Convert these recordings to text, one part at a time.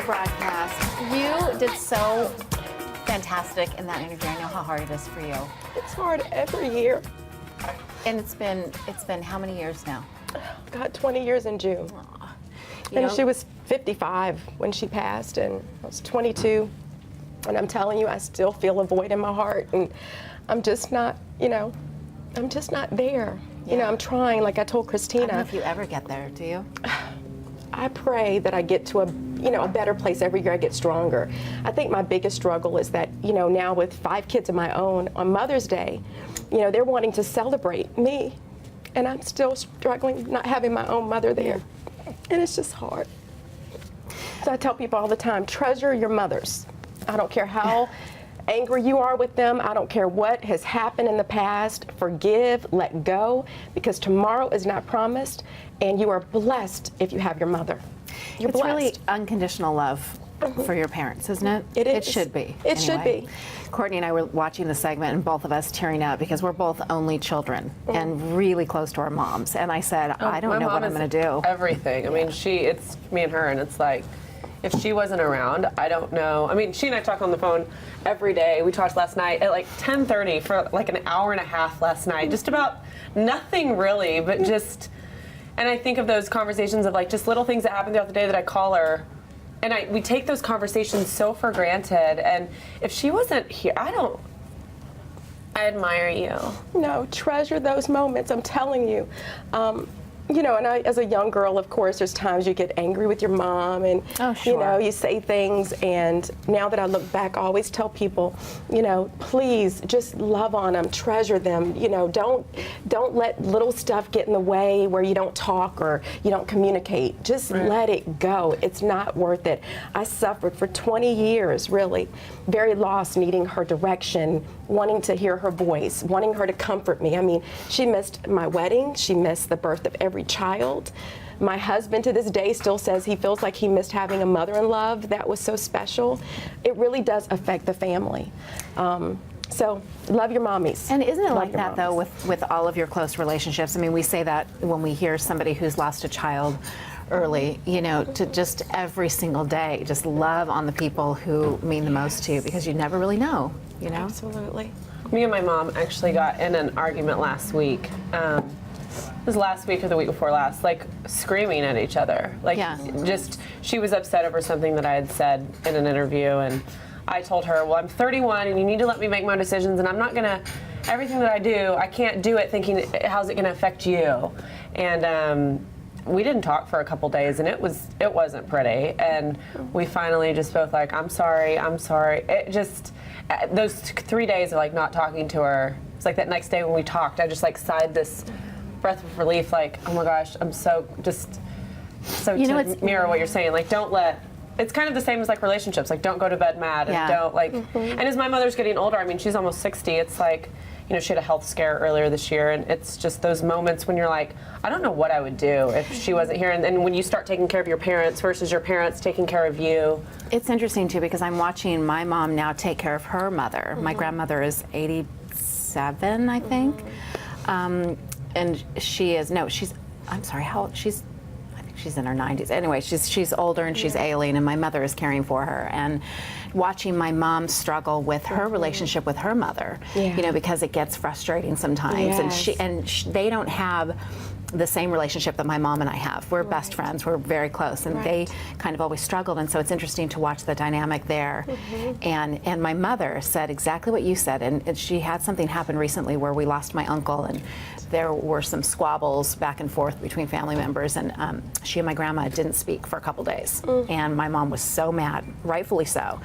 the broadcast. You did so fantastic in that interview. I know how hard it is for you. It's hard every year. And it's been how many years now? God, 20 years in June. And she was 55 when she passed, and I was 22. And I'm telling you, I still feel a void in my heart, and I'm just not, I'm just not there. Yeah. I'm trying, like I told I Christina. don't know if you ever get there, do you? I pray that I get to a better place every year. I get stronger. I think my biggest struggle is that, now with 5 kids of my own, on Mother's Day, they're wanting to celebrate me, and I'm still struggling not having my own mother there. And it's just hard. So I tell people all the time, treasure your mothers. I don't care how angry you are with them. I don't care what has happened in the past. Forgive, let go, because tomorrow is not promised, and you are blessed if you have your mother. You're It's blessed. really unconditional love for your parents, isn't it? It is. It should be. It should be. Courtney and I were watching the segment, and both of us tearing up because we're both only children and really close to our moms. And I said, I don't know what I'm going to do. Everything. I mean, it's me and her, and it's like, if she wasn't around, I don't know. I mean, she and I talk on the phone every day. We talked last night at like 10:30 for like an hour and a half last night, just about nothing really, but just. And I think of those conversations of like just little things that happen throughout the day that I call her. And we take those conversations so for granted. And if she wasn't here, I admire you. No, treasure those moments, I'm telling you. And as a young girl, of course, there's times you get angry with your mom, and you say things. And now that I look back, I always tell people, please just love on them, treasure them. Don't let little stuff get in the way where you don't talk or you don't communicate. Just let it go. It's not worth it. I suffered for 20 years, really, very lost, needing her direction, wanting to hear her voice, wanting her to comfort me. I mean, she missed my wedding. She missed the birth of every child. My husband to this day still says he feels like he missed having a mother-in-law that was so special. It really does affect the family. So love your mommies. And isn't it Love like your that, though, with all of your close relationships? I mean, we say that when we hear somebody who's lost a child early, to just every single day, just love on the people who mean the most to you, because you never really know, Absolutely. Me and my mom actually got in an argument last week. It was last week or the week before last, like screaming at each other. Like, she was upset over something that I had said in an interview, and I told her, well, I'm 31 and you need to let me make my decisions, and I'm not gonna, everything that I do, I can't do it thinking, how's it gonna affect you? And we didn't talk for a couple days, and it wasn't pretty. And we finally just both like, I'm sorry. It just, those 3 days of like not talking to her, it's like that next day when we talked, I just like sighed this breath of relief, like, oh my gosh, I'm so to mirror what you're saying, like, don't let, it's kind of the same as like relationships, like don't go to bed mad, and don't like, and as my mother's getting older, I mean, she's almost 60, it's like, she had a health scare earlier this year, and it's just those moments when you're like, I don't know what I would do if she wasn't here. And then when you start taking care of your parents versus your parents taking care of you. It's interesting, too, because I'm watching my mom now take care of her mother. My grandmother is 87, I think. And she is, I'm sorry, how old? I think she's in her 90s. Anyway, she's older and she's ailing, and my mother is caring for her. And watching my mom struggle with her relationship with her mother, because it gets frustrating sometimes. And they don't have the same relationship that my mom and I have. We're best friends. We're very close, and they kind of always struggled. And so it's interesting to watch the dynamic there. And my mother said exactly what you said. And she had something happen recently where we lost my uncle, and there were some squabbles back and forth between family members. And she and my grandma didn't speak for a couple days. And my mom was so mad, rightfully so.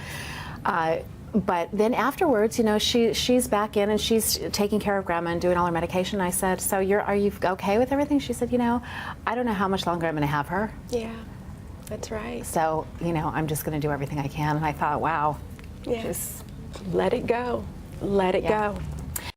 But then afterwards, she's back in and she's taking care of grandma and doing all her medication. I said, so are you okay with everything? She said, I don't know how much longer I'm going to have her. Yeah, that's right. So, I'm just going to do everything I can. And I thought, wow. Just let it go. Let it go.